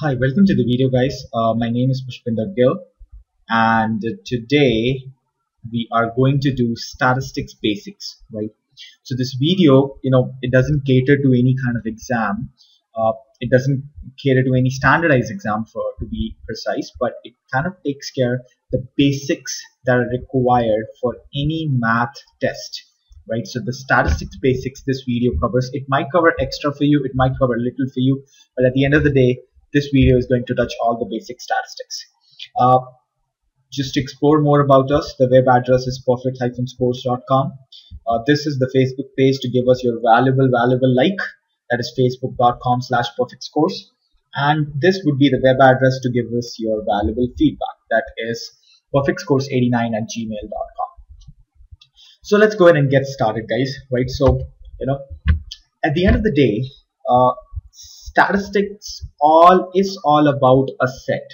Hi, welcome to the video, guys. My name is Pushpinder Gill, and today we are going to do statistics basics, right? So this video, it doesn't cater to any kind of exam. It doesn't cater to any standardized exam, for to be precise, but it kind of takes care the basics that are required for any math test, right? So the statistics basics this video covers. It might cover extra for you, it might cover a little for you, but at the end of the day, this video is going to touch all the basic statistics. Just to explore more about us, the web address is perfect-scores.com. This is the Facebook page to give us your valuable like. That is facebook.com/perfectscores. And this would be the web address to give us your valuable feedback. That is perfectscores89@gmail.com. So let's go ahead and get started, guys. Right? So, at the end of the day, statistics is all about a set.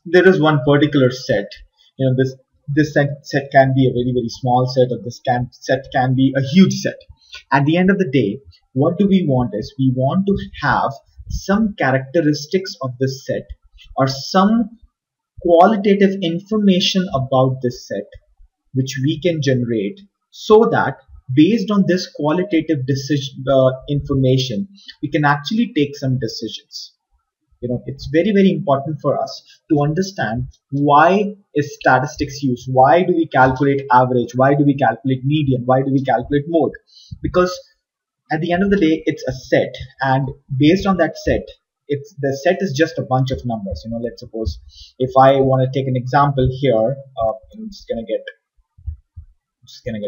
There is one particular set. This set can be a very small set, or set can be a huge set. At the end of the day, what do we want is we want to have some characteristics of this set or some qualitative information about this set which we can generate, so that based on this qualitative information, we can actually take some decisions. It's very important for us to understand why is statistics used. Why do we calculate average? Why do we calculate median? Why do we calculate mode? Because at the end of the day, it's a set, and based on that set, the set is just a bunch of numbers. Let's suppose if I want to take an example here, I'm just gonna get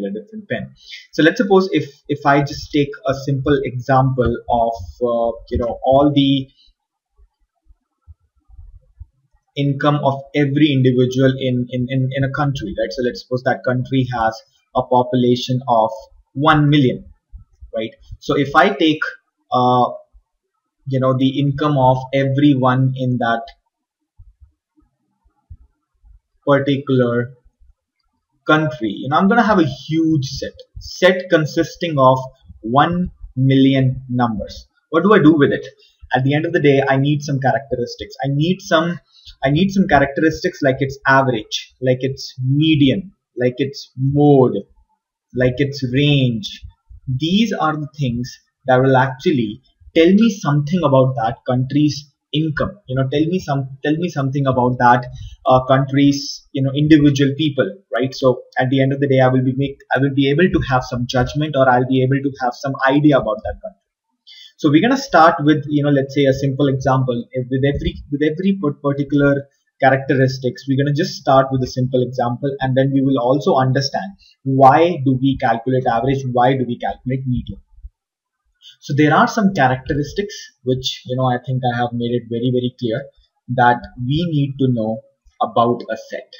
a different pen. So let's suppose if I just take a simple example of all the income of every individual in a country, right? So let's suppose that country has a population of 1 million, right? So if I take the income of everyone in that particular country, I'm gonna have a huge set consisting of 1 million numbers. What do I do with it? At the end of the day, I need some characteristics. I need some characteristics like its average, like its median, like its mode, like its range. These are the things that will actually tell me something about that country's income. Tell me something about that country's individual people, right? So at the end of the day, I will be able to have some judgment, or I'll be able to have some idea about that country. So we're gonna start with let's say a simple example. With every particular characteristics, we're gonna just start with a simple example, and then we will also understand why do we calculate average, why do we calculate median. So there are some characteristics which I think I have made it very clear that we need to know about a set.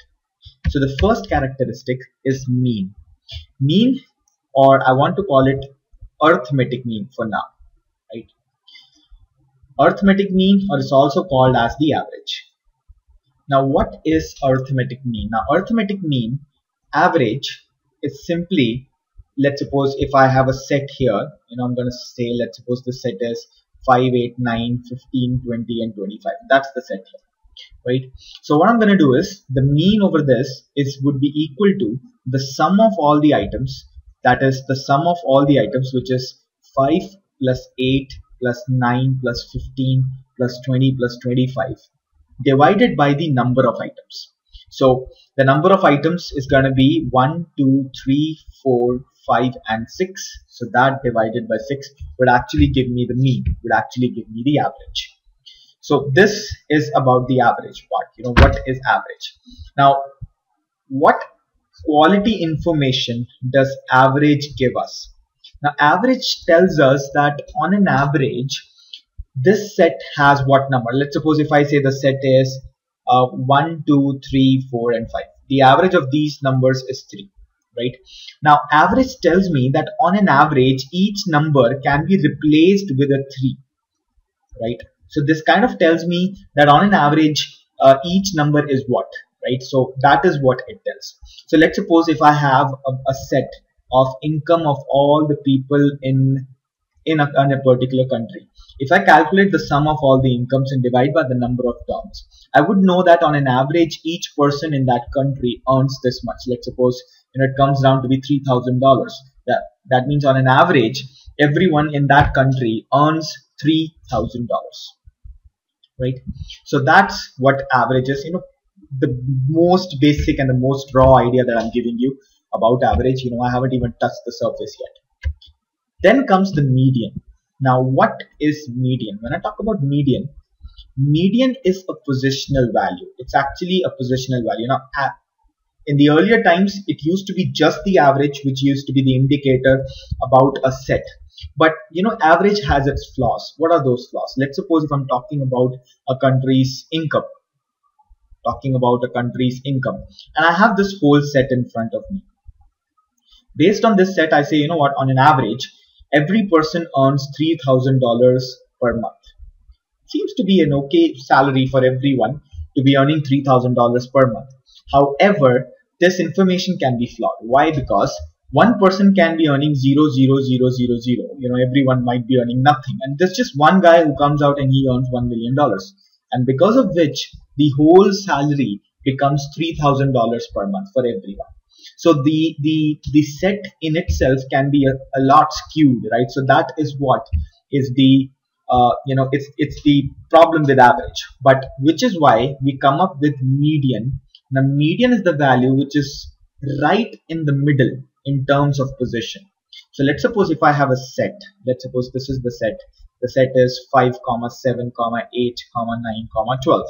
So the first characteristic is mean, or I want to call it arithmetic mean for now, right? Arithmetic mean, or it's also called as the average. Now what is arithmetic mean? Now arithmetic mean, average, is simply, let's suppose if I have a set here, I'm going to say, let's suppose the set is 5, 8, 9, 15, 20 and 25. That's the set here, right? So what I'm going to do is the mean over this would be equal to the sum of all the items. That is the sum of all the items, which is 5 plus 8 plus 9 plus 15 plus 20 plus 25, divided by the number of items. So the number of items is going to be 1, 2, 3, 4, 5 and 6. So that divided by 6 would actually give me the mean, would actually give me the average. So this is about the average part. What is average? Now what quality information does average give us? Now average tells us that on an average, this set has what number? Let's suppose if I say the set is 1, 2, 3, 4 and 5. The average of these numbers is 3, right? Now average tells me that on an average, each number can be replaced with a 3, right? So this kind of tells me that on an average, each number is what, right? So that is what it tells. So let's suppose if I have a set of income of all the people in in a particular country. If I calculate the sum of all the incomes and divide by the number of terms, I would know that on an average each person in that country earns this much. Let's suppose it comes down to be $3,000. That means on an average everyone in that country earns $3,000, right? So that's what average is. The most basic and the most raw idea that I'm giving you about average. I haven't even touched the surface yet. Then comes the median. Now what is median? When I talk about median is a positional value. It's actually a positional value. Now in the earlier times it used to be just the average, which used to be the indicator about a set. But average has its flaws. What are those flaws? Let's suppose if I'm talking about a country's income, and I have this whole set in front of me. Based on this set, I say, what, on an average every person earns $3,000 per month. Seems to be an okay salary for everyone to be earning $3,000 per month. However, this information can be flawed. Why? Because one person can be earning 0.00000. Everyone might be earning nothing, and there's just one guy who comes out and he earns $1 million, and because of which the whole salary becomes $3,000 per month for everyone. So the set in itself can be a lot skewed, right? So that is what is the it's the problem with average, but which is why we come up with median. Now median is the value which is right in the middle in terms of position. So let's suppose if I have a set, let's suppose this is the set. The set is 5, 7, 8, 9, 12,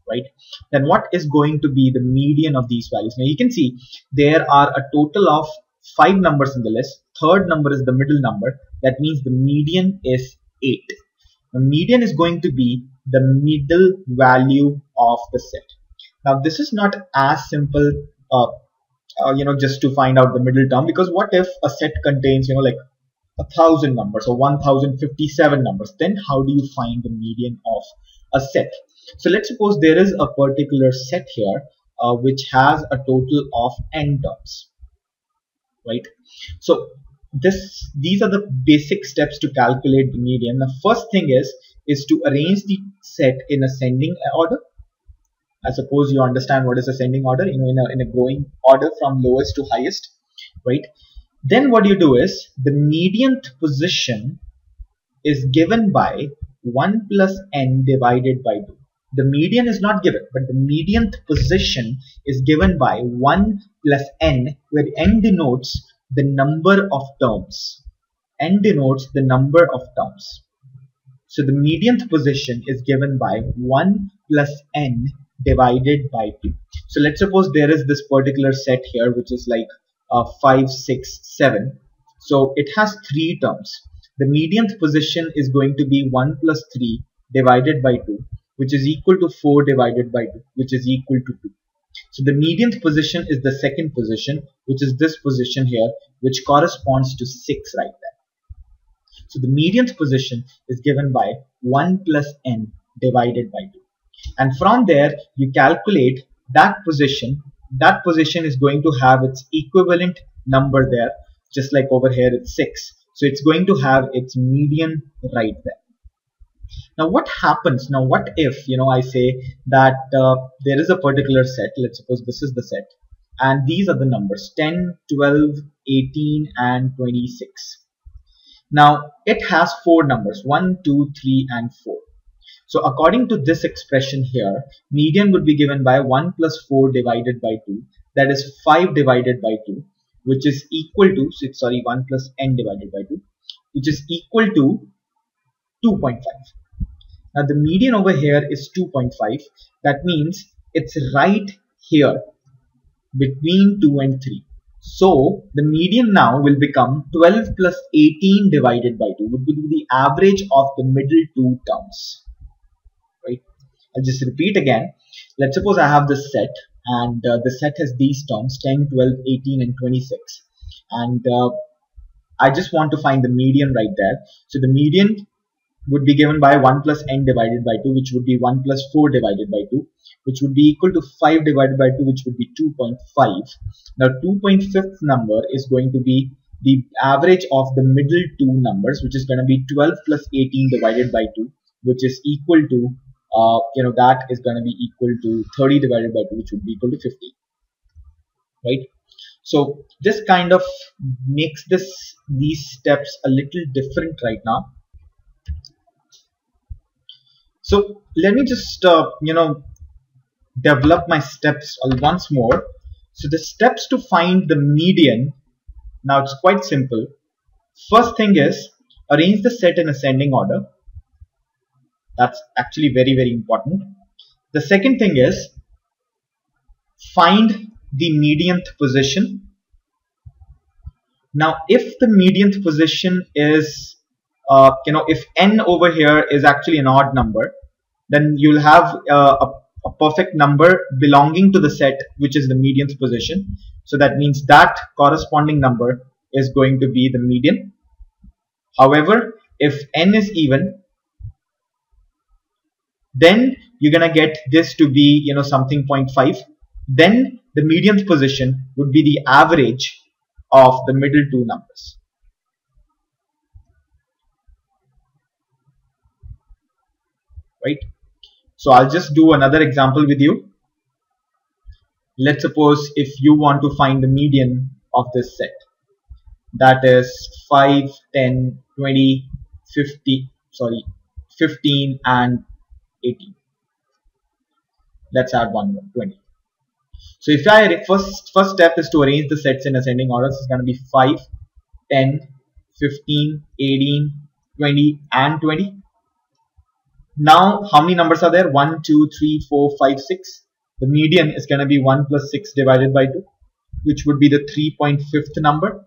right? Then what is going to be the median of these values? Now you can see there are a total of 5 numbers in the list. Third number is the middle number. That means the median is 8. The median is going to be the middle value of the set. Now this is not as simple just to find out the middle term, because what if a set contains like 1,000 numbers or 1,057 numbers? Then how do you find the median of a set? So let's suppose there is a particular set here which has a total of n terms, right? So these are the basic steps to calculate the median. The first thing is to arrange the set in ascending order. I suppose you understand what is ascending order, in a growing order from lowest to highest, right? Then what you do is the median position is given by 1 plus n divided by 2. The median is not given, but the median position is given by 1 plus n, where n denotes the number of terms. N denotes the number of terms. So the median position is given by 1 plus n divided by 2. So let's suppose there is this particular set here which is like 5, 6, 7. So it has 3 terms. The median position is going to be 1 plus 3 divided by 2, which is equal to 4 divided by 2, which is equal to 2. So the median position is the second position, which is this position here, which corresponds to 6 right there. So the median position is given by 1 plus n divided by 2. And from there you calculate that position. That position is going to have its equivalent number there, just like over here it's 6. So it's going to have its median right there. Now what happens? Now what if I say that there is a particular set. Let's suppose this is the set, and these are the numbers 10, 12, 18 and 26. Now it has 4 numbers, 1, 2, 3 and 4. So according to this expression here, median would be given by 1 plus 4 divided by 2, that is 5 divided by 2, which is equal to 1 plus n divided by 2, which is equal to 2.5. Now the median over here is 2.5. That means it's right here between 2 and 3. So the median now will become 12 plus 18 divided by 2, would be the average of the middle 2 terms. Right? I'll just repeat again. Let's suppose I have this set, and the set has these terms 10, 12, 18 and 26, and I just want to find the median right there. So the median would be given by 1 plus n divided by 2, which would be 1 plus 4 divided by 2, which would be equal to 5 divided by 2, which would be 2.5. Now 2.5th number is going to be the average of the middle two numbers, which is going to be 12 plus 18 divided by 2, which is equal to that is going to be equal to 30 divided by 2, which would be equal to 50, right? So this kind of makes these steps a little different right now. So let me just develop my steps once more. So the steps to find the median, now it's quite simple. First thing is arrange the set in ascending order. That's actually very, very important. The second thing is find the medianth position. Now if the medianth position is if n over here is actually an odd number, then you'll have a perfect number belonging to the set which is the medianth position. So that means that corresponding number is going to be the median. However, if n is even, then you're gonna get this to be something 0.5. Then the medianth position would be the average of the middle two numbers. Right? So I'll just do another example with you. Let's suppose if you want to find the median of this set, that is 5, 10, 20, 15 and 18. Let's add one more, 20. So if I first step is to arrange the sets in ascending order, this is going to be 5, 10, 15, 18, 20 and 20. Now how many numbers are there? 1, 2, 3, 4, 5, 6. The median is going to be 1 plus 6 divided by 2, which would be the 3.5th number.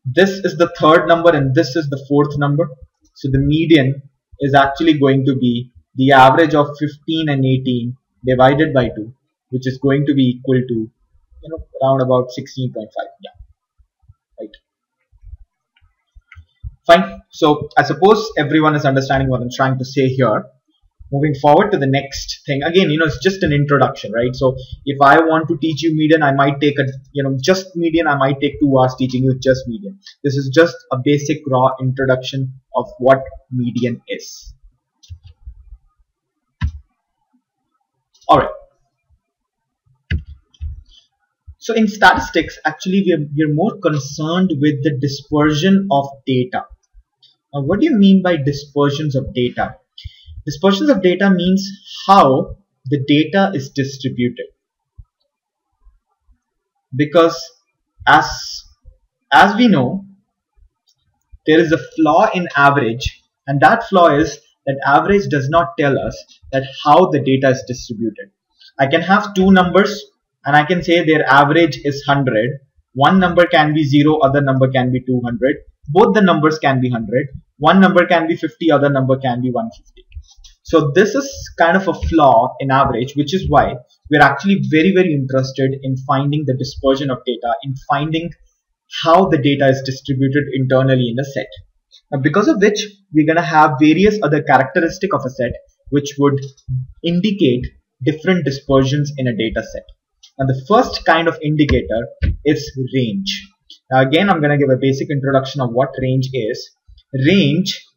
This is the third number and this is the fourth number. So the median is actually going to be the average of 15 and 18 divided by 2, which is going to be equal to around about 16.5. Yeah, right. Fine. So I suppose everyone is understanding what I'm trying to say here. Moving forward to the next thing, again, it's just an introduction, right? So if I want to teach you median, I might take just median. I might take 2 hours teaching you just median. This is just a basic raw introduction of what median is. All right. So in statistics, actually, we're more concerned with the dispersion of data. Now, what do you mean by dispersions of data? Dispersions of data means how the data is distributed. Because as we know, there is a flaw in average, and that flaw is that average does not tell us that how the data is distributed. I can have 2 numbers and I can say their average is 100. One number can be 0, other number can be 200. Both the numbers can be 100. One number can be 50, other number can be 150. So this is kind of a flaw in average, which is why we're actually very, very interested in finding the dispersion of data, in finding how the data is distributed internally in a set. Now, because of which we're going to have various other characteristics of a set which would indicate different dispersions in a data set. Now, the first kind of indicator is range. Now, again, I'm going to give a basic introduction of what range is. Range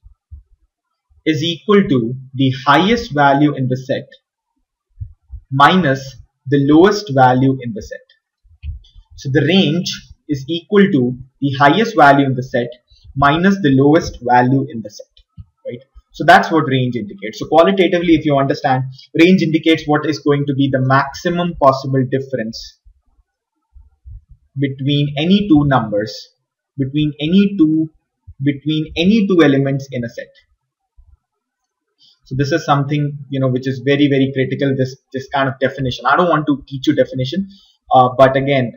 is equal to the highest value in the set minus the lowest value in the set. So the range is equal to the highest value in the set minus the lowest value in the set, right? So that's what range indicates. So qualitatively, if you understand, range indicates what is going to be the maximum possible difference between any two numbers, between any two elements in a set. So this is something which is very, very critical. This kind of definition. I don't want to teach you definition, but again,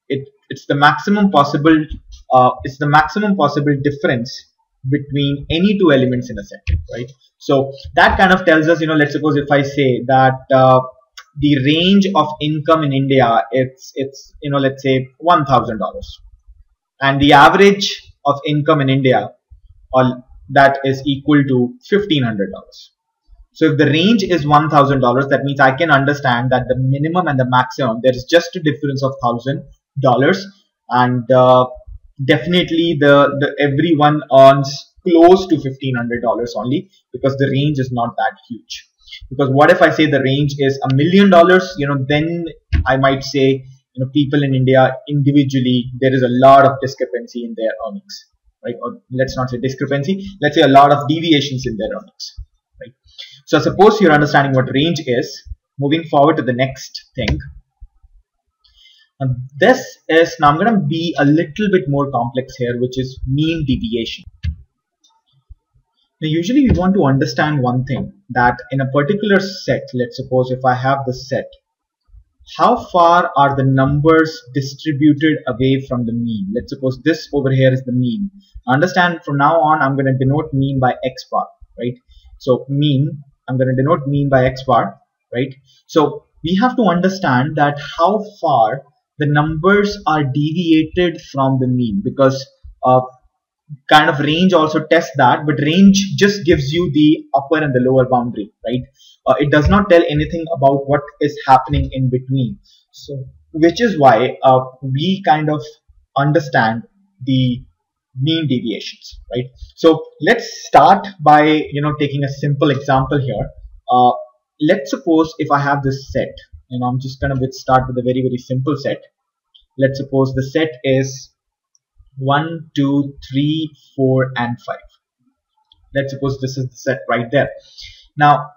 it's the maximum possible. It's the maximum possible difference between any two elements in a set, right? So that kind of tells us, let's suppose if I say that the range of income in India, it's let's say $1,000, and the average of income in India, that is equal to $1,500. So if the range is $1,000, that means I can understand that the minimum and the maximum, there is just a difference of $1,000, and definitely the everyone earns close to $1,500 only, because the range is not that huge. Because what if I say the range is $1,000,000, then I might say, people in India individually, there is a lot of discrepancy in their earnings, right? Or let's not say discrepancy, let's say a lot of deviations in their earnings, right? So suppose you're understanding what range is. Moving forward to the next thing. Now I'm going to be a little bit more complex here, which is mean deviation. Now usually we want to understand one thing, that in a particular set, let's suppose if I have the set, how far are the numbers distributed away from the mean? Let's suppose this over here is the mean. Understand, from now on I'm going to denote mean by x bar, right? So mean, I'm going to denote mean by x bar, right? So we have to understand that how far the numbers are deviated from the mean, because kind of range also tests that, but range just gives you the upper and the lower boundary, right? It does not tell anything about what is happening in between. So which is why we kind of understand the mean deviations, right? So let's start by taking a simple example here. Let's suppose if I have this set, I'm just gonna start with a very, very simple set. Let's suppose the set is 1, 2, 3, 4, and 5. Let's suppose this is the set right there. Now,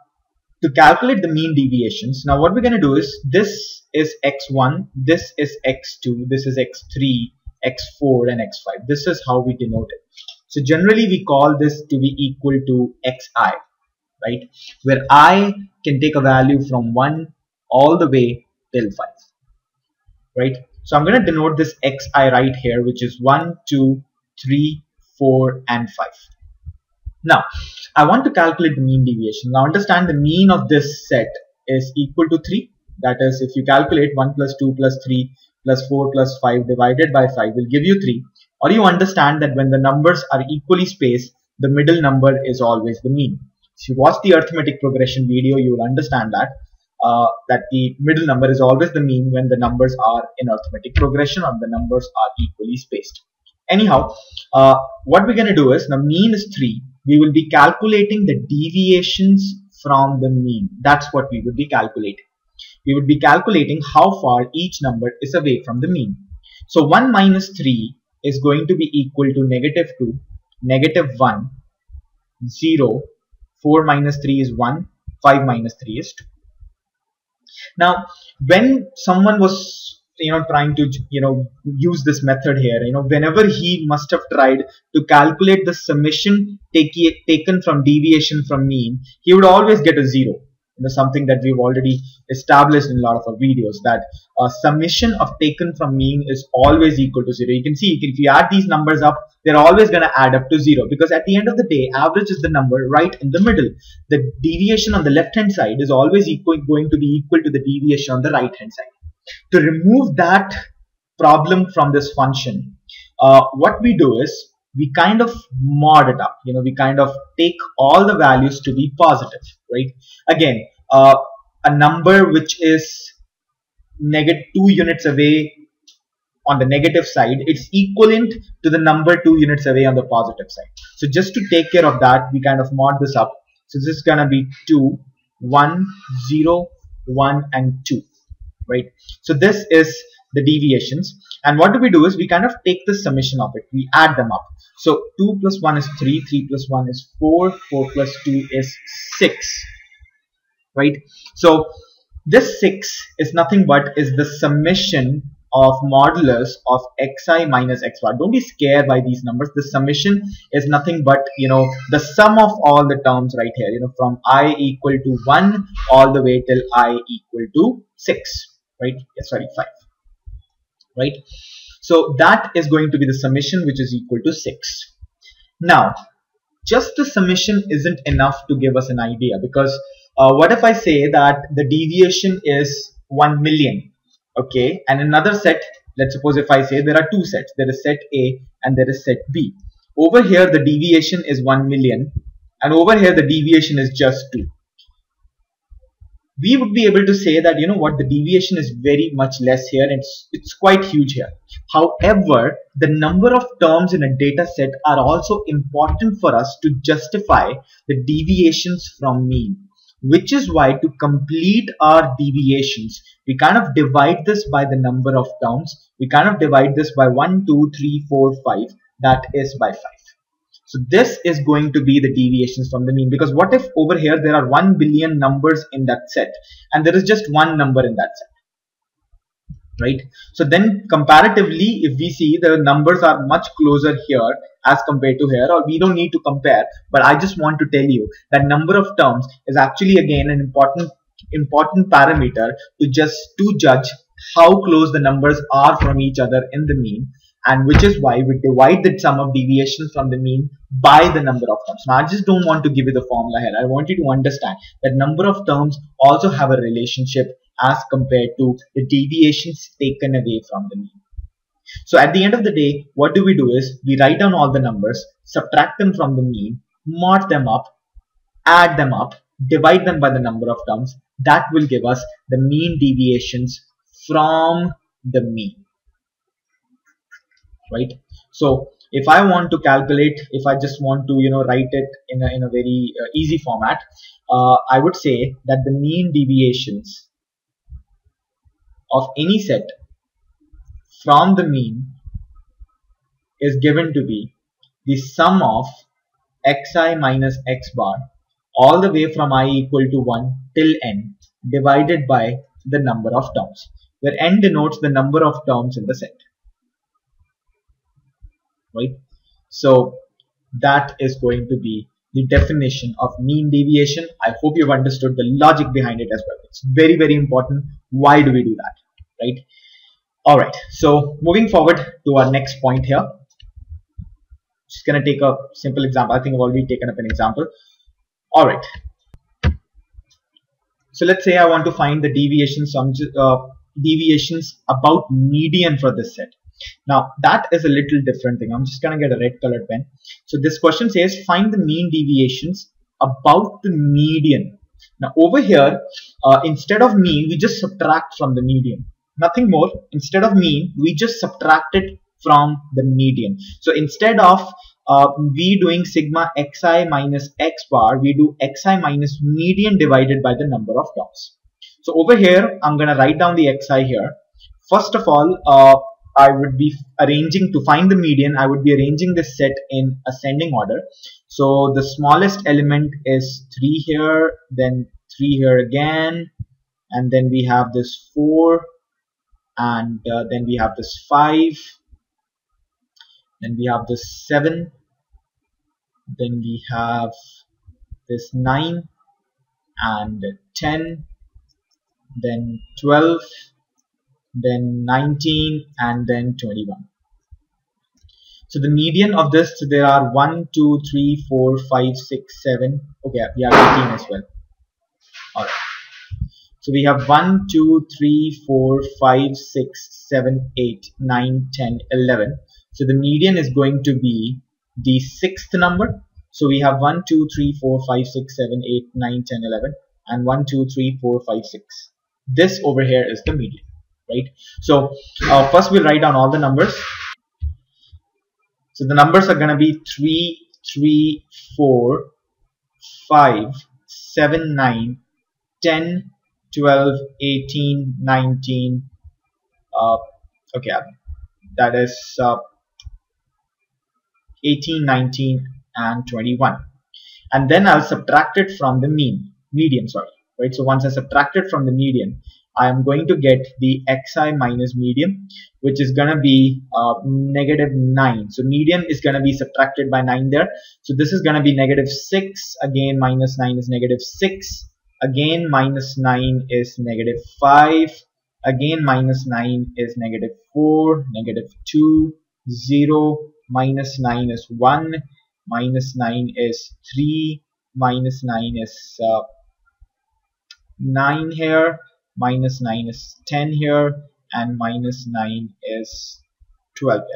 to calculate the mean deviations, now what we're going to do is, this is x1, this is x2, this is x3, x4, and x5. This is how we denote it. So generally we call this to be equal to xi, right? Where I can take a value from 1 all the way till 5, right? So I'm going to denote this xi right here, which is 1, 2, 3, 4, and 5. Now, I want to calculate the mean deviation. Now understand, the mean of this set is equal to 3. That is, if you calculate 1 plus 2 plus 3 plus 4 plus 5 divided by 5 will give you 3. Or you understand that when the numbers are equally spaced, the middle number is always the mean. If you watch the arithmetic progression video, you will understand that the middle number is always the mean when the numbers are in arithmetic progression or the numbers are equally spaced. Anyhow, what we're going to do is, the mean is 3. We will be calculating the deviations from the mean. That's what we would be calculating. We would be calculating how far each number is away from the mean. So 1 minus 3 is going to be equal to -2, -1, 0, 4 minus 3 is 1, 5 minus 3 is 2. Now, when someone was trying to use this method here, whenever he must have tried to calculate the summation taken from deviation from mean, he would always get a 0. Something that we've already established in a lot of our videos, that summation of taken from mean is always equal to 0. You can see, if you add these numbers up, they're always going to add up to 0, because at the end of the day, average is the number right in the middle. The deviation on the left hand side is always going to be equal to the deviation on the right hand side. To remove that problem from this function, what we do is, we kind of mod it up. We kind of take all the values to be positive, right? Again, a number which is -2 units away on the negative side, it's equivalent to the number 2 units away on the positive side. So just to take care of that, we kind of mod this up. So this is gonna be 2, 1, 0, 1, and 2, right? So this is the deviations, and what do we do is, we kind of take the summation of it, we add them up. So 2 plus 1 is 3, 3 plus 1 is 4, 4 plus 2 is 6, right? So this 6 is nothing but is the summation of modulus of xi minus x bar. Don't be scared by these numbers. The summation is nothing but the sum of all the terms right here, from I equal to 1 all the way till I equal to 6, right? Sorry, 5, right? So that is going to be the summation, which is equal to 6. Now, just the summation isn't enough to give us an idea, because what if I say that the deviation is 1 million, okay? And another set, let's suppose if I say there are two sets, there is set A and there is set B. Over here the deviation is 1 million, and over here the deviation is just 2. we would be able to say that, you know what, the deviation is very much less here. It's quite huge here. However, the number of terms in a data set are also important for us to justify the deviations from mean, which is why to complete our deviations, we kind of divide this by the number of terms. We kind of divide this by 1, 2, 3, 4, 5, that is by 5. So this is going to be the deviations from the mean, because what if over here there are 1 billion numbers in that set and there is just one number in that set, right? So then comparatively, if we see the numbers are much closer here as compared to here, or we don't need to compare, but I just want to tell you that number of terms is actually again an important parameter to judge how close the numbers are from each other in the mean, and which is why we divide the sum of deviations from the mean by the number of terms. Now I just don't want to give you the formula here. I want you to understand that number of terms also have a relationship as compared to the deviations taken away from the mean. So at the end of the day, what do? Is we write down all the numbers, subtract them from the mean, mod them up, add them up, divide them by the number of terms. That will give us the mean deviations from the mean, right? So if I want to calculate, if I just want to, you know, write it in a very easy format, I would say that the mean deviations of any set from the mean is given to be the sum of xi minus x bar all the way from I equal to 1 till n divided by the number of terms, where n denotes the number of terms in the set, right? So that is going to be the definition of mean deviation. I hope you've understood the logic behind it as well. It's very, very important. Why do we do that, right? Alright, so moving forward to our next point here. Just gonna take a simple example. I think I've already taken up an example. Alright, so let's say I want to find the deviations about median for this set. Now that is a little different thing. I'm just gonna get a red colored pen. So this question says find the mean deviations about the median. Now over here, instead of mean, we just subtract from the median. Nothing more. Instead of mean, we just subtract it from the median. So instead of we doing sigma xi minus x bar, we do xi minus median divided by the number of terms. So over here, I'm going to write down the xi here. First of all, I would be arranging to find the median. I would be arranging this set in ascending order. So the smallest element is 3 here, then 3 here again, and then we have this 4, and then we have this 5, then we have this 7, then we have this 9 and 10, then 12, then 19, and then 21. So the median of this, so there are 1, 2, 3, 4, 5, 6, 7. Okay, we have 18 as well. Alright. So we have 1, 2, 3, 4, 5, 6, 7, 8, 9, 10, 11. So the median is going to be the 6th number. So we have 1, 2, 3, 4, 5, 6, 7, 8, 9, 10, 11, and 1, 2, 3, 4, 5, 6. This over here is the median, right? So first we'll write down all the numbers. So the numbers are going to be 3, 3, 4, 5, 7, 9, 10, 12, 18, 19, okay, that is 18, 19, and 21. And then I'll subtract it from the median, sorry, right? So once I subtract it from the median, I am going to get the xi minus median, which is going to be negative 9. So median is going to be subtracted by 9 there. So this is going to be negative 6. Again, minus 9 is negative 6. Again, minus 9 is negative 5. Again, minus 9 is negative 4, negative 2, 0, minus 9 is 1, minus 9 is 3, minus 9 is 9 here, minus 9 is 10 here, and minus 9 is 12 there,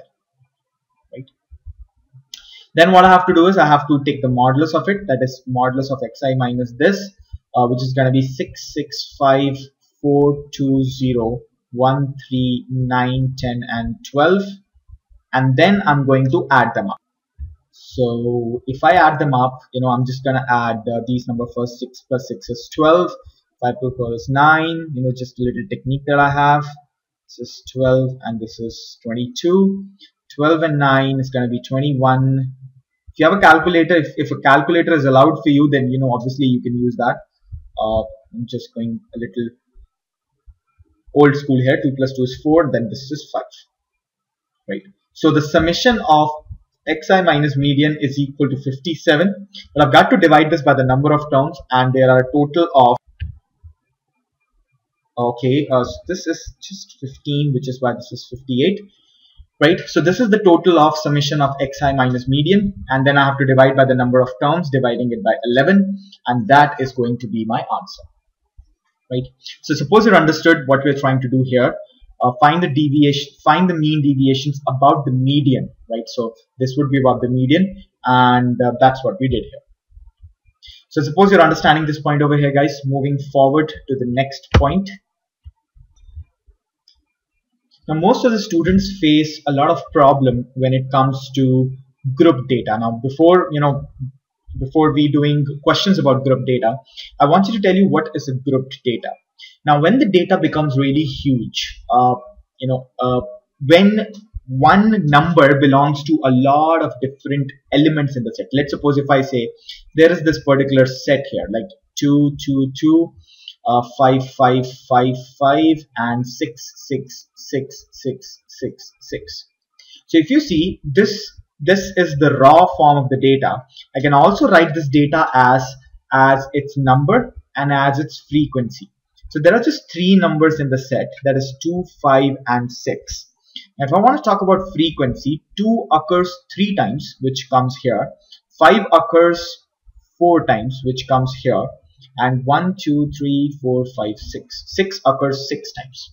right? Then what I have to do is I have to take the modulus of it, that is modulus of xi minus this. which is going to be 66542013910 and 12, and then I'm going to add them up. So if I add them up, I'm just gonna add these number first. 6 plus 6 is 12, 5 plus 4 is 9, just a little technique that I have. This is 12 and this is 22. 12 and 9 is gonna be 21. If you have a calculator, if a calculator is allowed for you, then obviously you can use that. I'm just going a little old school here. 2 plus 2 is 4, then this is 5, right? So the summation of xi minus median is equal to 57, but I've got to divide this by the number of terms, and there are a total of, okay, so this is just 15, which is why this is 58, right? So this is the total of summation of xi minus median, and then I have to divide by the number of terms, dividing it by 11, and that is going to be my answer, right? So suppose you understood what we're trying to do here. Find the deviation, find the mean deviations about the median, right? So this would be about the median, and that's what we did here. So suppose you're understanding this point over here, guys. Moving forward to the next point. Now, most of the students face a lot of problem when it comes to group data. Now, before we doing questions about group data, I want you to tell you what is a grouped data. Now, when the data becomes really huge, when one number belongs to a lot of different elements in the set. Let's suppose if I say there is this particular set here, like 2, 2, 2, 5, 5, 5, 5, and 6, 6, 6, 6, 6, 6. So if you see this is the raw form of the data. I can also write this data as its number and as its frequency. So there are just 3 numbers in the set, that is 2, 5, and 6. And if I want to talk about frequency, 2 occurs 3 times, which comes here. 5 occurs 4 times, which comes here. And 1, 2, 3, 4, 5, 6. 6 occurs 6 times,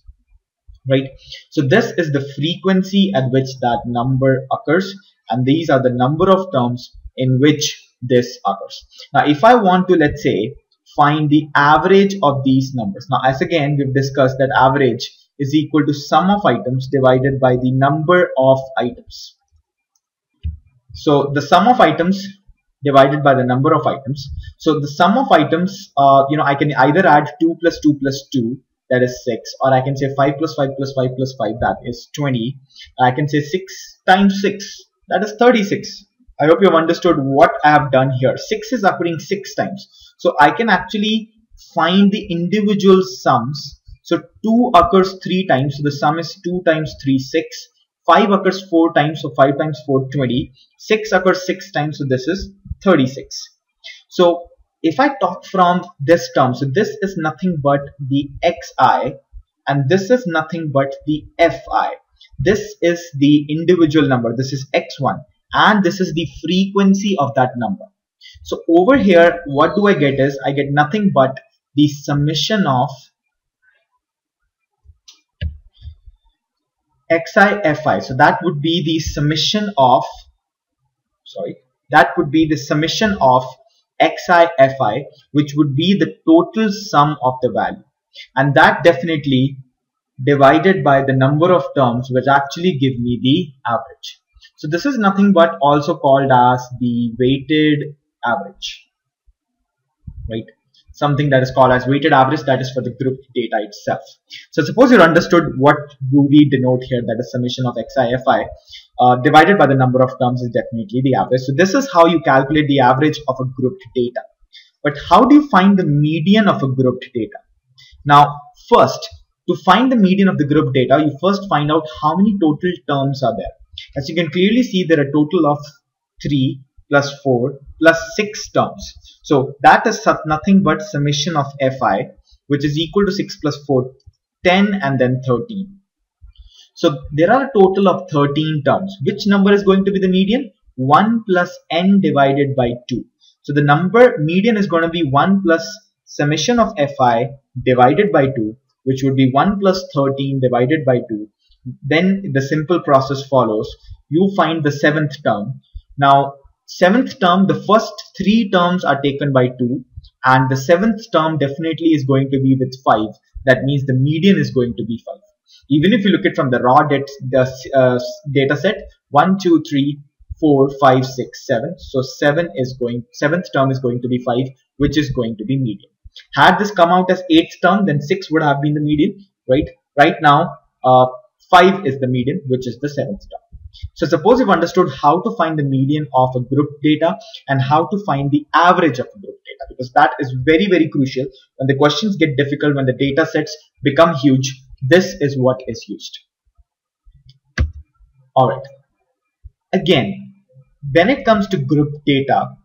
right? So this is the frequency at which that number occurs, and these are the number of terms in which this occurs. Now, if I want to, let's say, find the average of these numbers. Now, as again, we've discussed that average is equal to sum of items divided by the number of items. So the sum of items divided by the number of items. So the sum of items, I can either add 2 plus 2 plus 2, that is 6, or I can say 5 plus 5 plus 5 plus 5, that is 20. I can say 6 times 6, that is 36. I hope you have understood what I have done here. 6 is occurring 6 times. So I can actually find the individual sums. So 2 occurs 3 times. So the sum is 2 times 3, 6. 5 occurs 4 times. So 5 times 4, 20. 6 occurs 6 times. So this is 36. So if I talk from this term, so this is nothing but the xi, and this is nothing but the fi. This is the individual number. This is x1. And this is the frequency of that number. So over here, what do I get is, I get nothing but the summation of xi fi. So that would be the summation of, that would be the summation of xi fi, which would be the total sum of the value. And that definitely divided by the number of terms, which actually give me the average. So this is nothing but also called as the weighted average, right? Something that is called as weighted average, that is for the group data itself. So suppose you understood what do we denote here, that is summation of xi fi divided by the number of terms is definitely the average. So this is how you calculate the average of a grouped data. But how do you find the median of a grouped data? Now, first, to find the median of the group data, you first find out how many total terms are there. As you can clearly see, there are a total of 3 plus 4 plus 6 terms. So that is nothing but summation of fi, which is equal to 6 plus 4, 10, and then 13. So there are a total of 13 terms. Which number is going to be the median? 1 plus n divided by 2. So the number median is going to be 1 plus summation of fi divided by 2, which would be 1 plus 13 divided by 2. Then the simple process follows. You find the 7th term. Now, 7th term, the first 3 terms are taken by 2. and the seventh term definitely is going to be with 5. That means the median is going to be 5. Even if you look at from the raw data set, 1, 2, 3, 4, 5, 6, 7. So seventh term is going to be 5, which is going to be median. Had this come out as 8th term, then 6 would have been the median, right? Right now, 5 is the median, which is the 7th term. So suppose you've understood how to find the median of a group data and how to find the average of a group data, because that is very, very crucial. When the questions get difficult, when the data sets become huge, this is what is used. Alright. Again, when it comes to group data,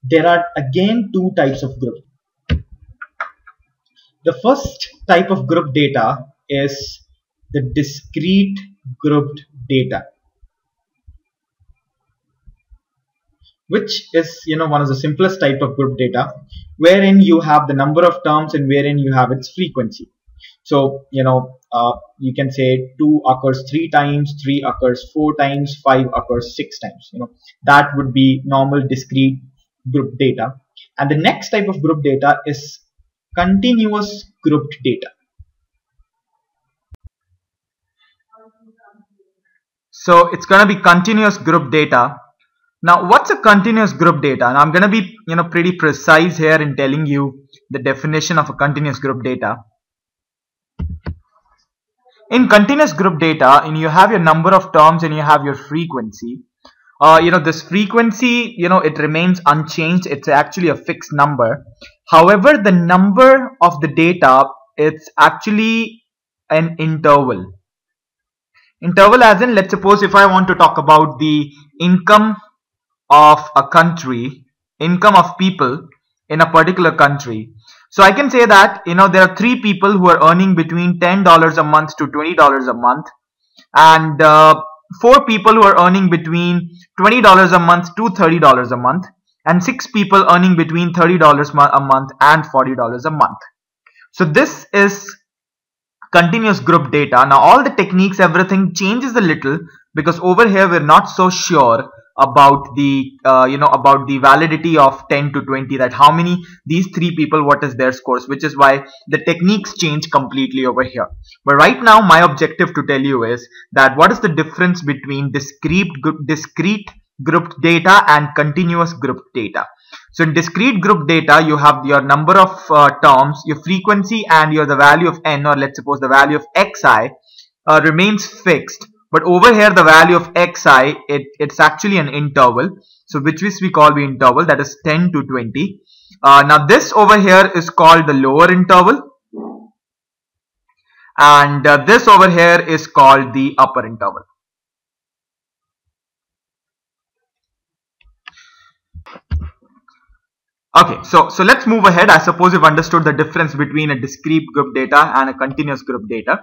there are again two types of group. The first type of group data is the discrete grouped data, which is one of the simplest type of group data, wherein you have the number of terms and wherein you have its frequency. So you can say 2 occurs 3 times, 3 occurs 4 times, 5 occurs 6 times. That would be normal discrete group data. And the next type of group data is continuous grouped data. So it's going to be continuous group data. Now, what's a continuous group data? And I'm going to be pretty precise here in telling you the definition of a continuous group data. In continuous group data, you have your number of terms and you have your frequency. This frequency, it remains unchanged. It's actually a fixed number. However, the number of the data, it's actually an interval. Interval as in, let's suppose if I want to talk about the income of a country, income of people in a particular country. So I can say that, there are 3 people who are earning between $10 a month to $20 a month, and 4 people who are earning between $20 a month to $30 a month, and 6 people earning between $30 a month and $40 a month. So this is continuous group data. Now all the techniques, everything changes a little, because over here we're not so sure about the about the validity of 10 to 20, that how many these 3 people, what is their scores, which is why the techniques change completely over here. But right now my objective to tell you is that what is the difference between discrete grouped data and continuous grouped data. So in discrete group data, you have your number of terms, your frequency, and the value of n, or let's suppose the value of xi remains fixed. But over here the value of xi, it's actually an interval, so which we call the interval, that is 10 to 20. Now this over here is called the lower interval, and this over here is called the upper interval. Okay, so let's move ahead. I suppose you've understood the difference between a discrete group data and a continuous group data.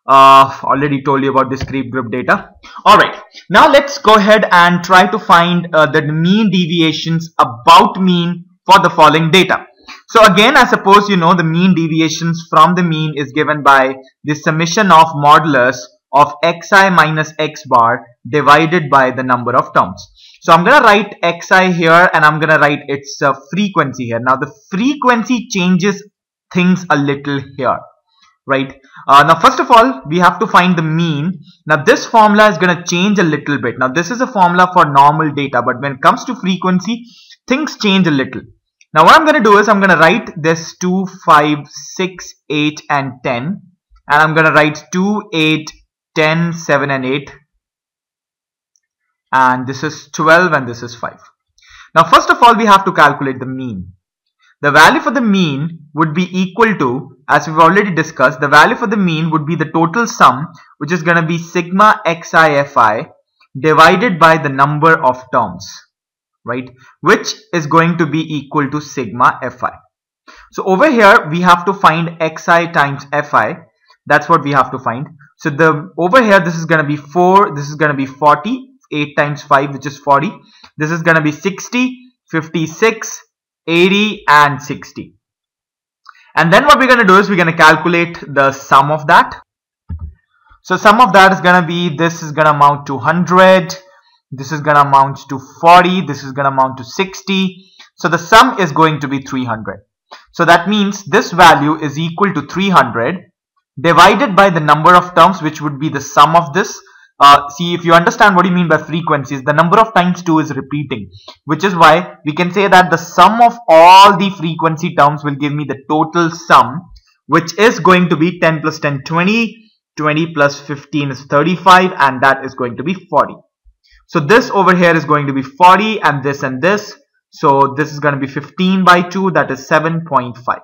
Already told you about discrete group data. Alright, now let's go ahead and try to find the mean deviations about mean for the following data. So again, I suppose the mean deviations from the mean is given by the summation of modulus of xi minus x bar divided by the number of terms. So I'm going to write xi here and I'm going to write its frequency here. Now the frequency changes things a little here, right? Now first of all, we have to find the mean. Now this formula is going to change a little bit. Now this is a formula for normal data, but when it comes to frequency, things change a little. Now what I'm going to do is I'm going to write this 2, 5, 6, 8 and 10, and I'm going to write 2, 8, 10, 7 and 8, and this is 12 and this is 5. Now first of all, we have to calculate the mean. The value for the mean would be equal to, as we've already discussed, the value for the mean would be the total sum, which is going to be sigma xi fi divided by the number of terms, right, which is going to be equal to sigma fi. So over here we have to find xi times fi. That's what we have to find. So over here this is going to be 4, this is going to be 40, 8 times 5, which is 40. This is going to be 60, 56, 80 and 60. And then what we're going to do is we're going to calculate the sum of that. So sum of that is going to be, this is going to amount to 100, this is going to amount to 40, this is going to amount to 60. So the sum is going to be 300. So that means this value is equal to 300 divided by the number of terms, which would be the sum of this. See, if you understand what you mean by frequencies, the number of times 2 is repeating, which is why we can say that the sum of all the frequency terms will give me the total sum, which is going to be 10 plus 10, 20, 20 plus 15 is 35, and that is going to be 40. So this over here is going to be 40, and this and this. So this is going to be 15 by 2, that is 7.5.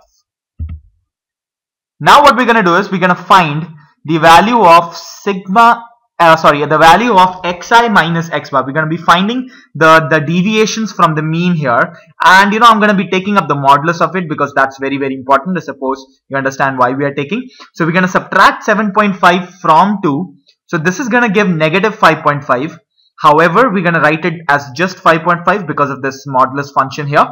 Now what we're going to do is we're going to find the value of the value of xi minus x bar. We're going to be finding the deviations from the mean here, and I'm going to be taking up the modulus of it because that's very, very important. Suppose you understand why we are taking. So we're going to subtract 7.5 from 2. So this is going to give negative 5.5. However, we're going to write it as just 5.5 because of this modulus function here.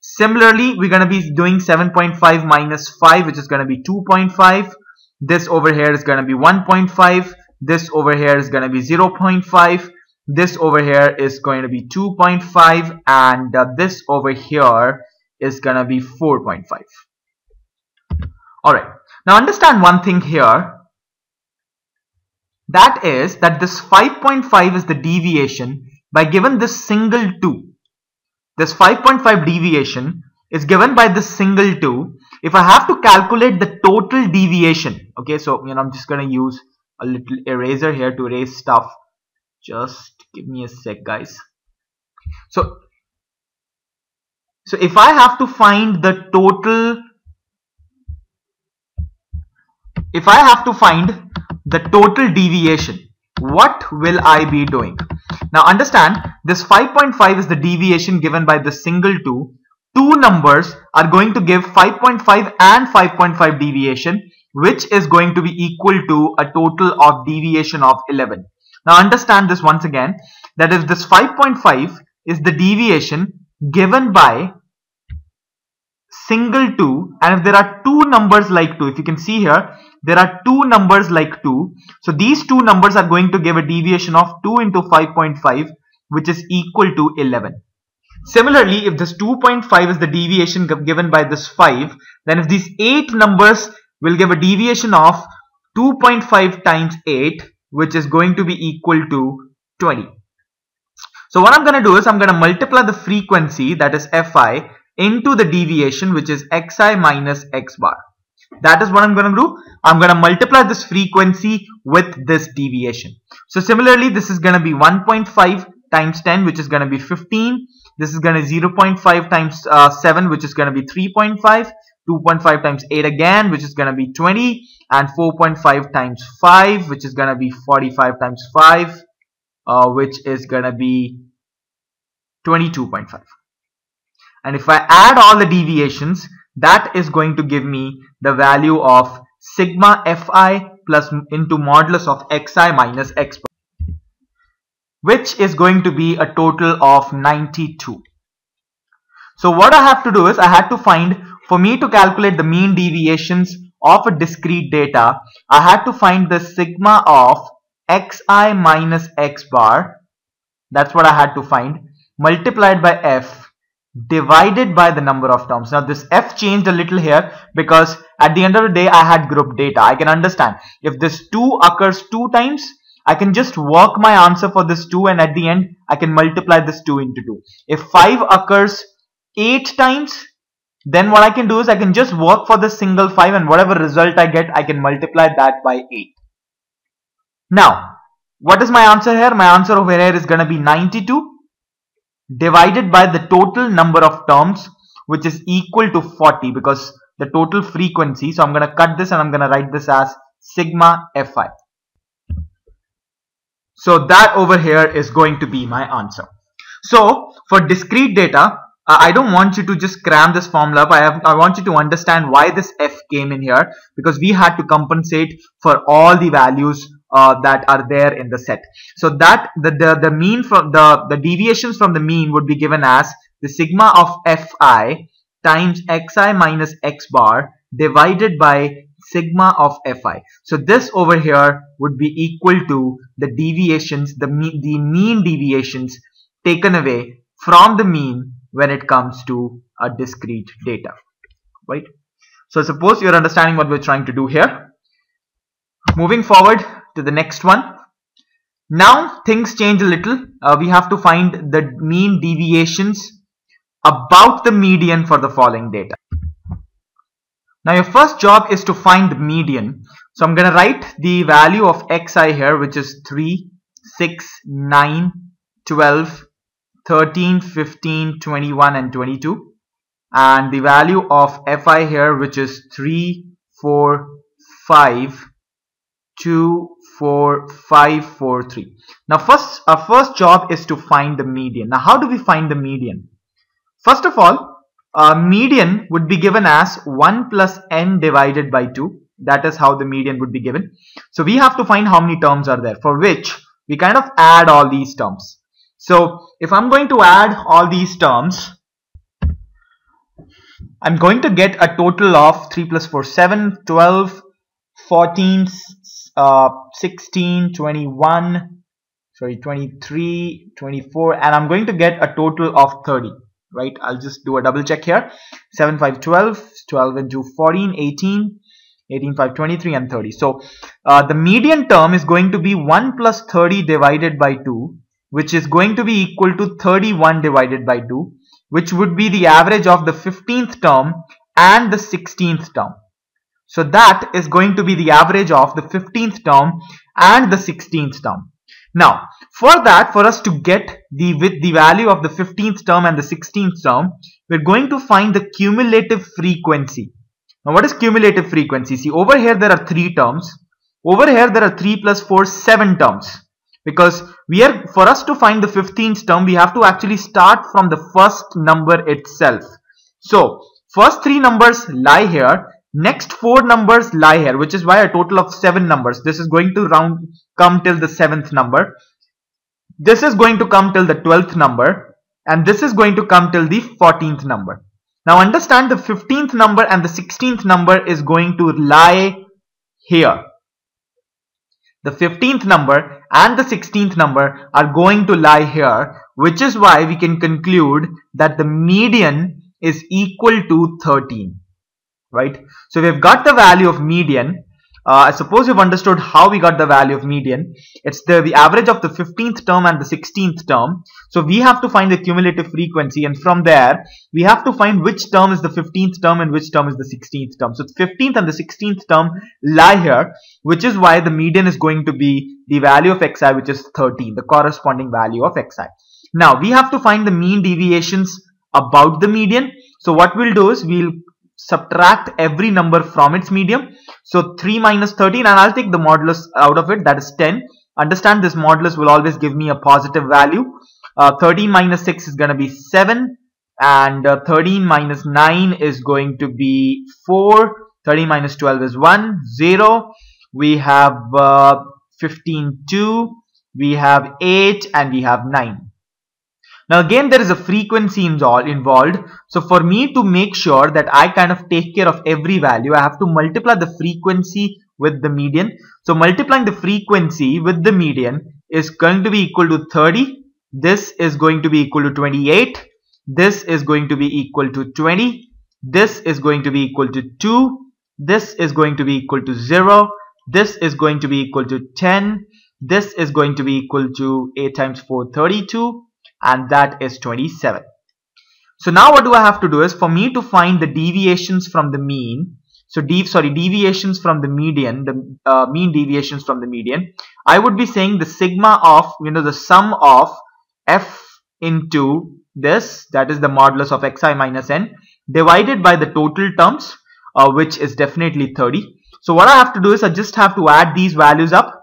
Similarly, we're going to be doing 7.5 minus 5, which is going to be 2.5. This over here is going to be 1.5. This over here is going to be 0.5. This over here is going to be 2.5. And this over here is going to be 4.5. Alright. Now understand one thing here. That is that this 5.5 is the deviation by given this single 2. This 5.5 deviation is given by this single 2. If I have to calculate the total deviation, okay, so I'm just going to use a little eraser here to erase stuff. Just give me a sec, guys. So if I have to find the total, deviation, what will I be doing? Now understand, this 5.5 is the deviation given by the single 2. Two numbers are going to give 5.5 and 5.5 deviation, which is going to be equal to a total of deviation of 11. Now understand this once again, that if this 5.5 is the deviation given by single 2, and if there are two numbers like 2, if you can see here, there are two numbers like 2. So these two numbers are going to give a deviation of 2 into 5.5, which is equal to 11. Similarly, if this 2.5 is the deviation given by this 5, then if these 8 numbers will give a deviation of 2.5 times 8, which is going to be equal to 20. So what I'm going to do is I'm going to multiply the frequency, that is Fi, into the deviation, which is xi minus x bar. That is what I'm going to do. I'm going to multiply this frequency with this deviation. So similarly, this is going to be 1.5 times 10, which is going to be 15. This is going to be 0.5 times 7, which is going to be 3.5. 2.5 times 8 again, which is going to be 20. And 4.5 times 5, which is going to be 45 times 5, which is going to be 22.5. And if I add all the deviations, that is going to give me the value of sigma Fi plus into modulus of xi minus x bar, which is going to be a total of 92. So what I have to do is I had to find, for me to calculate the mean deviations of a discrete data, I had to find the sigma of xi minus x bar. That's what I had to find, multiplied by f divided by the number of terms. Now this f changed a little here because at the end of the day I had group data. I can understand if this 2 occurs 2 times, I can just work my answer for this 2, and at the end I can multiply this 2 into 2. If 5 occurs 8 times, then what I can do is I can just work for the single 5, and whatever result I get, I can multiply that by 8. Now what is my answer here? My answer over here is going to be 92 divided by the total number of terms, which is equal to 40, because the total frequency. So I'm going to cut this and I'm going to write this as sigma Fi. So that over here is going to be my answer. So for discrete data, I don't want you to just cram this formula up. I want you to understand why this f came in here, because we had to compensate for all the values that are there in the set. So that the mean from the deviations from the mean would be given as the sigma of Fi times xi minus x bar divided by sigma of Fi. So this over here would be equal to the deviations, the mean deviations taken away from the mean, when it comes to a discrete data, right? So suppose you're understanding what we're trying to do here. Moving forward to the next one. Now things change a little. We have to find the mean deviations about the median for the following data. Now your first job is to find the median. So I'm going to write the value of xi here, which is 3, 6, 9, 12, 13, 15, 21 and 22. And the value of fi here, which is 3, 4, 5, 2, 4, 5, 4, 3. Now our first job is to find the median. Now how do we find the median? First of all, median would be given as 1 plus n divided by 2. That is how the median would be given. So we have to find how many terms are there, for which we kind of add all these terms. So if I'm going to add all these terms, I'm going to get a total of 3 plus 4, 7, 12, 14, 16, 21, 23, 24, and I'm going to get a total of 30. Right, I'll just do a double check here. 7, 5, 12, 12 into 14, 18, 18, 5, 23 and 30. So the median term is going to be 1 plus 30 divided by 2, which is going to be equal to 31 divided by 2, which would be the average of the 15th term and the 16th term. So that is going to be the average of the 15th term and the 16th term. Now, for that, for us to get the value of the 15th term and the 16th term, we're going to find the cumulative frequency. Now, what is cumulative frequency? See, over here there are 3 terms. Over here there are 3 plus 4, 7 terms. Because for us to find the 15th term, we have to actually start from the first number itself. So, first 3 numbers lie here. Next 4 numbers lie here, which is why a total of 7 numbers. This is going to come till the 7th number. This is going to come till the 12th number. And this is going to come till the 14th number. Now understand, the 15th number and the 16th number is going to lie here. The 15th number and the 16th number are going to lie here, which is why we can conclude that the median is equal to 13. Right? So we've got the value of median. I suppose you've understood how we got the value of median. It's the average of the 15th term and the 16th term. So we have to find the cumulative frequency, and from there we have to find which term is the 15th term and which term is the 16th term. So the 15th and the 16th term lie here, which is why the median is going to be the value of xi, which is 13, the corresponding value of xi. Now we have to find the mean deviations about the median. So what we'll do is we'll subtract every number from its median. So 3 minus 13, and I'll take the modulus out of it, that is 10. Understand, this modulus will always give me a positive value. 13 minus 6 is going to be 7, and 13 minus 9 is going to be 4. 13 minus 12 is 1, 0. We have 15, 2. We have 8, and we have 9. Now again, there is a frequency involved. So for me to make sure that I kind of take care of every value, I have to multiply the frequency with the median. So multiplying the frequency with the median is going to be equal to 30. This is going to be equal to 28. This is going to be equal to 20. This is going to be equal to 2. This is going to be equal to 0. This is going to be equal to 10. This is going to be equal to 8 times 4, 32. And that is 27. So now what do I have to do is, for me to find the deviations from the mean, so deviations from the median, the mean deviations from the median, I would be saying the sigma of, the sum of f into this, that is the modulus of xi minus n, divided by the total terms, which is definitely 30. So what I have to do is I just have to add these values up.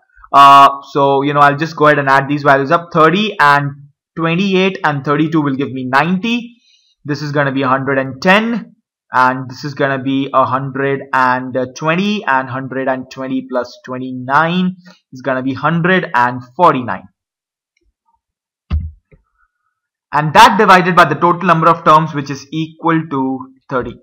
So I'll just go ahead and add these values up. 30 and 28 and 32 will give me 90. This is going to be 110, and this is going to be 120, and 120 plus 29 is going to be 149. And that divided by the total number of terms, which is equal to 30.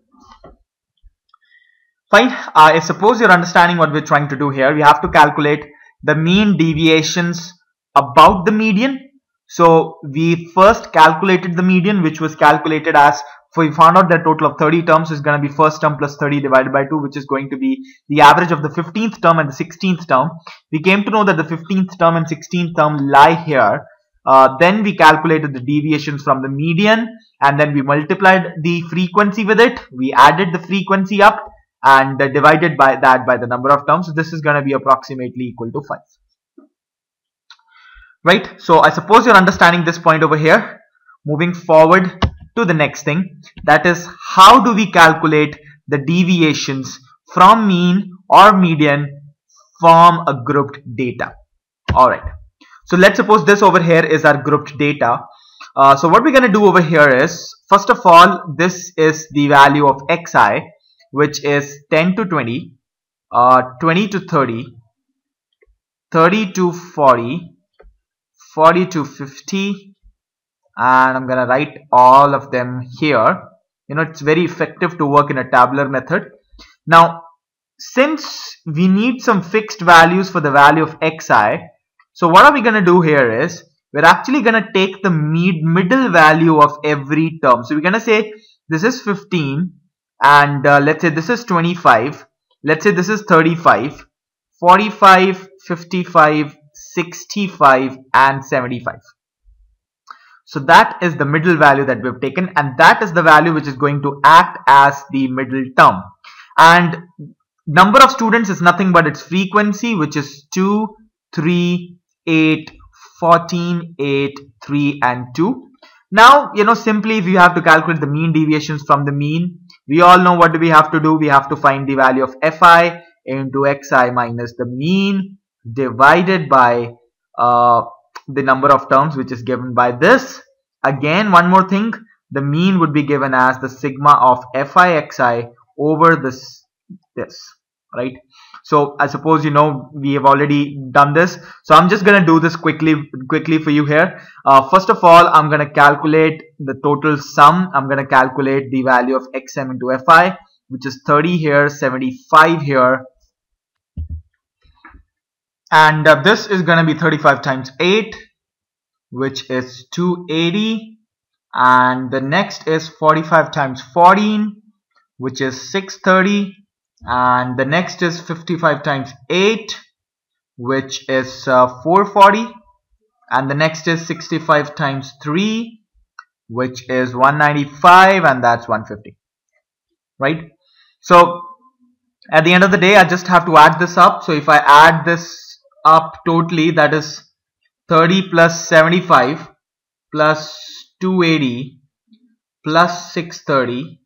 Fine. I suppose you're understanding what we're trying to do here. We have to calculate the mean deviations about the median. So we first calculated the median, which was calculated as, so we found out that total of 30 terms is going to be first term plus 30 divided by 2, which is going to be the average of the 15th term and the 16th term. We came to know that the 15th term and 16th term lie here. Then we calculated the deviations from the median, and then we multiplied the frequency with it. We added the frequency up and divided by that by the number of terms. So this is going to be approximately equal to 5. Right? So I suppose you're understanding this point over here. Moving forward to the next thing, that is, how do we calculate the deviations from mean or median from a grouped data? Alright. So let's suppose this over here is our grouped data. So what we're going to do over here is, first of all, this is the value of xi, which is 10 to 20, 20 to 30, 30 to 40, 40 to 50, and I'm going to write all of them here. You know, it's very effective to work in a tabular method. Now, since we need some fixed values for the value of xi, so what are we going to do here is, we're actually going to take the middle value of every term. So we're going to say this is 15, and let's say this is 25, let's say this is 35, 45, 55, 65 and 75. So that is the middle value that we've taken, and that is the value which is going to act as the middle term. And number of students is nothing but its frequency, which is 2, 3, 8, 14, 8, 3 and 2. Now, you know, simply if you have to calculate the mean deviations from the mean, we all know what do we have to do. We have to find the value of fi into xi minus the mean divided by the number of terms, which is given by this. Again, one more thing, the mean would be given as the sigma of fi xi over this, right? So I suppose you know we have already done this, so I'm just going to do this quickly for you here. First of all, I'm going to calculate the total sum. I'm going to calculate the value of xm into fi, which is 30 here, 75 here, and this is going to be 35 times 8, which is 280, and the next is 45 times 14, which is 630, and the next is 55 times 8, which is 440, and the next is 65 times 3, which is 195, and that's 150, right? So at the end of the day, I just have to add this up. So if I add this up totally, that is 30 plus 75 plus 280 plus 630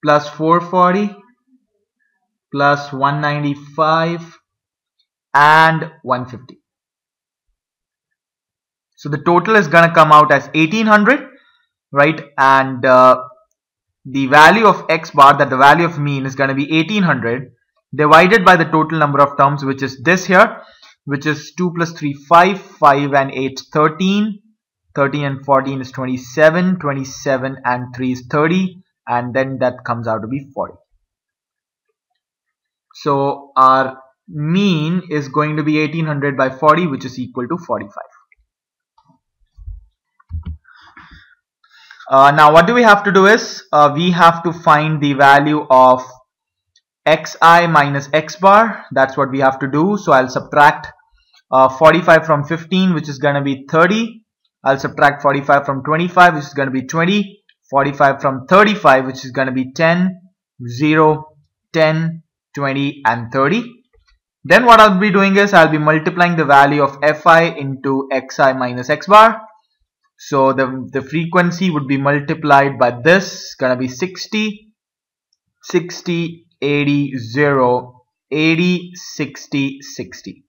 plus 440 plus 195 and 150. So the total is going to come out as 1800, right? And the value of x bar, that the value of mean, is going to be 1800 divided by the total number of terms, which is this here, which is 2 plus 3 5, 5 and 8 13, 13 and 14 is 27, 27 and 3 is 30, and then that comes out to be 40. So our mean is going to be 1800 by 40, which is equal to 45. Now what do we have to do is, we have to find the value of xi minus x bar. That's what we have to do. So I'll subtract 45 from 15, which is going to be 30. I'll subtract 45 from 25, which is going to be 20. 45 from 35, which is going to be 10, 0, 10, 20 and 30. Then what I'll be doing is, I'll be multiplying the value of fi into xi minus x bar. So the frequency would be multiplied by this, going to be 60, 60, 80, 0, 80, 60, 60.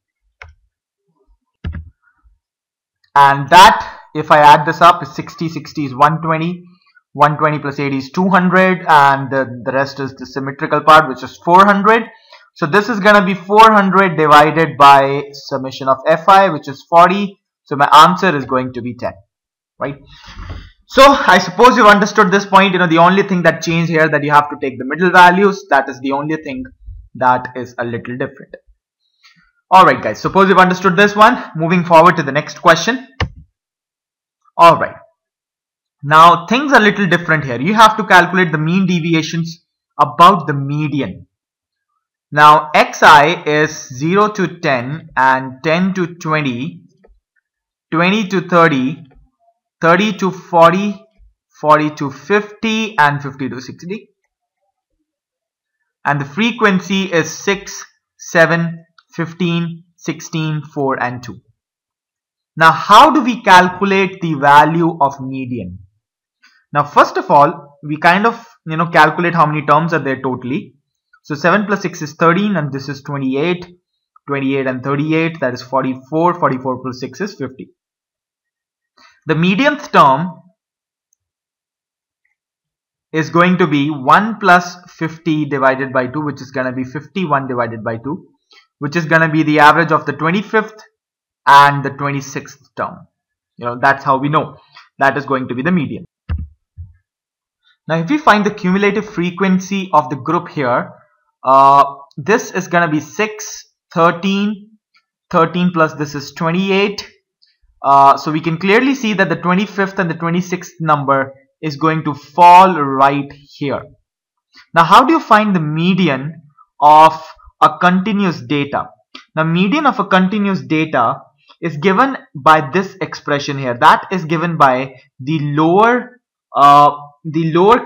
And that, if I add this up, is 60, 60 is 120, 120 plus 80 is 200, and the rest is the symmetrical part, which is 400. So this is going to be 400 divided by summation of fi, which is 40. So my answer is going to be 10, right? So I suppose you've understood this point. You know, the only thing that changed here, that you have to take the middle values. That is the only thing that is a little different. Alright guys, suppose you've understood this one. Moving forward to the next question. Alright, now things are a little different here. You have to calculate the mean deviations about the median. Now xi is 0 to 10 and 10 to 20, 20 to 30, 30 to 40, 40 to 50 and 50 to 60. And the frequency is 6, 7, 15, 16, 4 and 2. Now how do we calculate the value of median? Now first of all, we kind of calculate how many terms are there totally. So 7 plus 6 is 13 and this is 28, 28 and 38, that is 44, 44 plus 6 is 50. The medianth term is going to be 1 plus 50 divided by 2, which is going to be 51 divided by 2, which is going to be the average of the 25th and the 26th term. That's how we know that is going to be the median. Now if we find the cumulative frequency of the group here, this is going to be 6, 13, 13 plus this is 28. So we can clearly see that the 25th and the 26th number is going to fall right here. Now how do you find the median of a continuous data? Now median of a continuous data is given by this expression here. That is given by the lower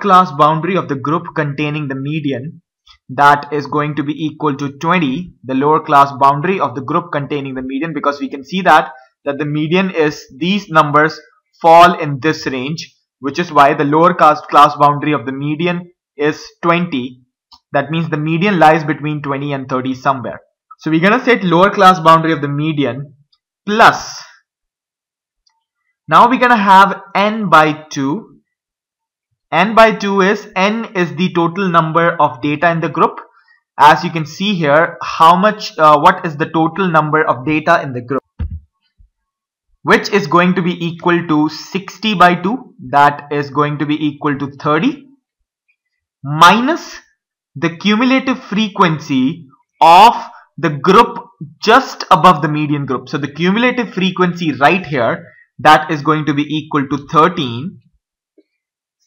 class boundary of the group containing the median. That is going to be equal to 20, the lower class boundary of the group containing the median, because we can see that the median is, these numbers fall in this range, which is why the lower class boundary of the median is 20. That means the median lies between 20 and 30 somewhere. So we're going to set lower class boundary of the median plus, now we're going to have n by 2. N by 2 is, n is the total number of data in the group. As you can see here, what is the total number of data in the group, which is going to be equal to 60 by 2, that is going to be equal to 30, minus the cumulative frequency of the group just above the median group. So the cumulative frequency right here, that is going to be equal to 13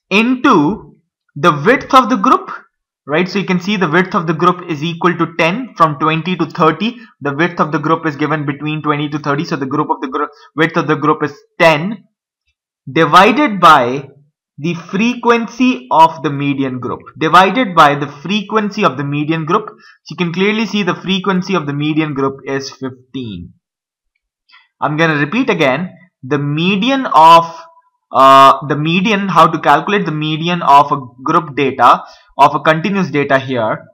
into the width of the group, right? So you can see the width of the group is equal to 10 from 20 to 30. The width of the group is given between 20 to 30. So the width of the group is 10 divided by the frequency of the median group, divided by the frequency of the median group. So you can clearly see the frequency of the median group is 15. I'm going to repeat again. The median, how to calculate the median of a group data, of a continuous data here.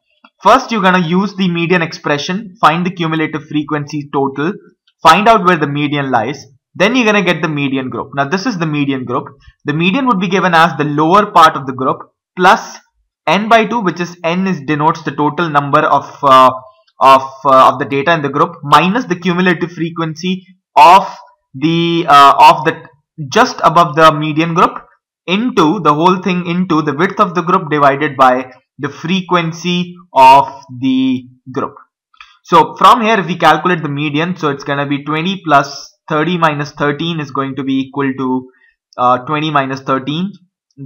First you're going to use the median expression, find the cumulative frequency total, find out where the median lies. Then you're going to get the median group. Now this is the median group. The median would be given as the lower part of the group plus n by 2, which is n denotes the total number of the data in the group, minus the cumulative frequency of the just above the median group, into the whole thing into the width of the group divided by the frequency of the group. So from here if we calculate the median, so it's going to be 20 plus 30 minus 13 is going to be equal to 20 minus 13,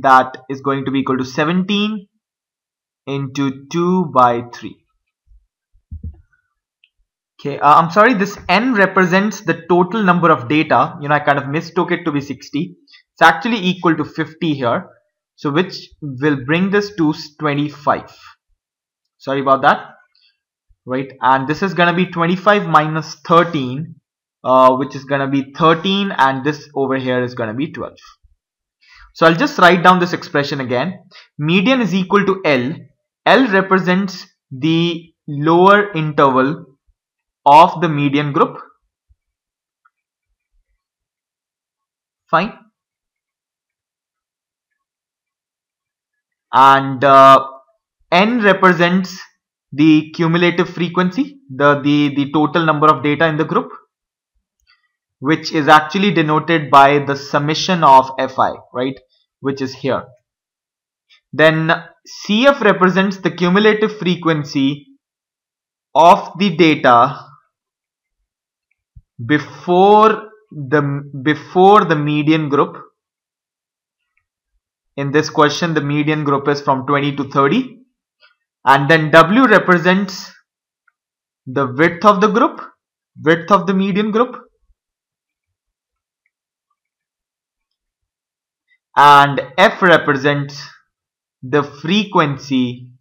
that is going to be equal to 17 into 2 by 3. Okay, I'm sorry, this n represents the total number of data. I kind of mistook it to be 60. It's actually equal to 50 here, so which will bring this to 25. Sorry about that, right? And this is going to be 25 minus 13, which is going to be 13, and this over here is going to be 12. So I'll just write down this expression again. Median is equal to L. L represents the lower interval of the median group. Fine. And n represents the cumulative frequency, the total number of data in the group, which is actually denoted by the summation of fi, right, which is here. Then Cf represents the cumulative frequency of the data before before the median group. In this question, the median group is from 20 to 30, and then W represents the width of the group, width of the median group, and F represents the frequency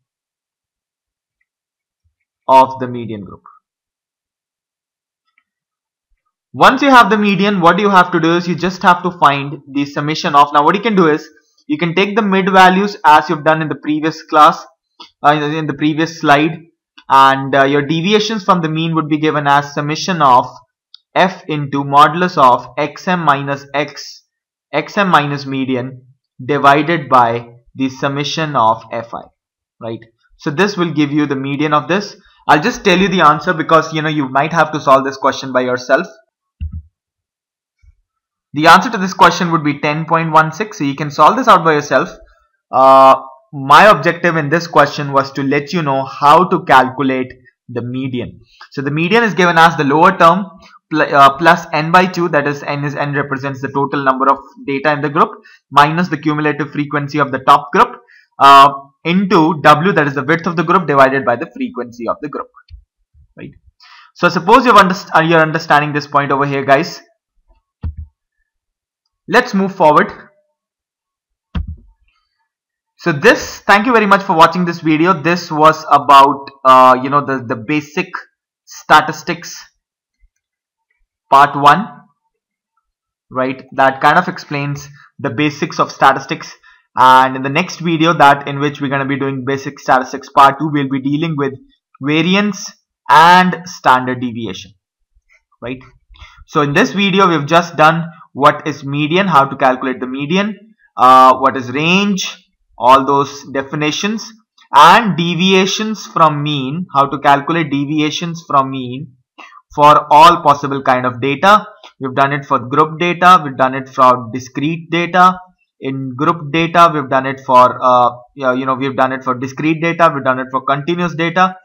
of the median group. Once you have the median, what you have to do is you just have to find the summation of. Now what you can do is you can take the mid values as you've done in the previous class, in the previous slide, and your deviations from the mean would be given as summation of F into modulus of xm minus xm minus median divided by the summation of Fi, right? So this will give you the median of this. I'll just tell you the answer because you might have to solve this question by yourself. The answer to this question would be 10.16. So you can solve this out by yourself. My objective in this question was to let you know how to calculate the median. So the median is given as the lower term plus n by 2, that is n represents the total number of data in the group, minus the cumulative frequency of the top group, into W, that is the width of the group, divided by the frequency of the group, right? So suppose you're understanding this point over here, guys. Let's move forward. So thank you very much for watching this video. This was about the basic statistics part 1, right? That kind of explains the basics of statistics. And in the next video, in which we're going to be doing basic statistics part 2, we'll be dealing with variance and standard deviation, right? So in this video, we've just done what is median, how to calculate the median, what is range, all those definitions, and deviations from mean, how to calculate deviations from mean for all possible kind of data. We've done it for group data, we've done it for discrete data. In group data, we've done it for we've done it for discrete data, we've done it for continuous data.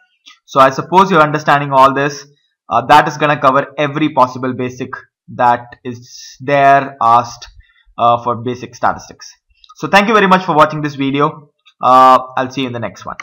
So I suppose you're understanding all this. That is going to cover every possible basic that is there asked for basic statistics. So thank you very much for watching this video. I'll see you in the next one.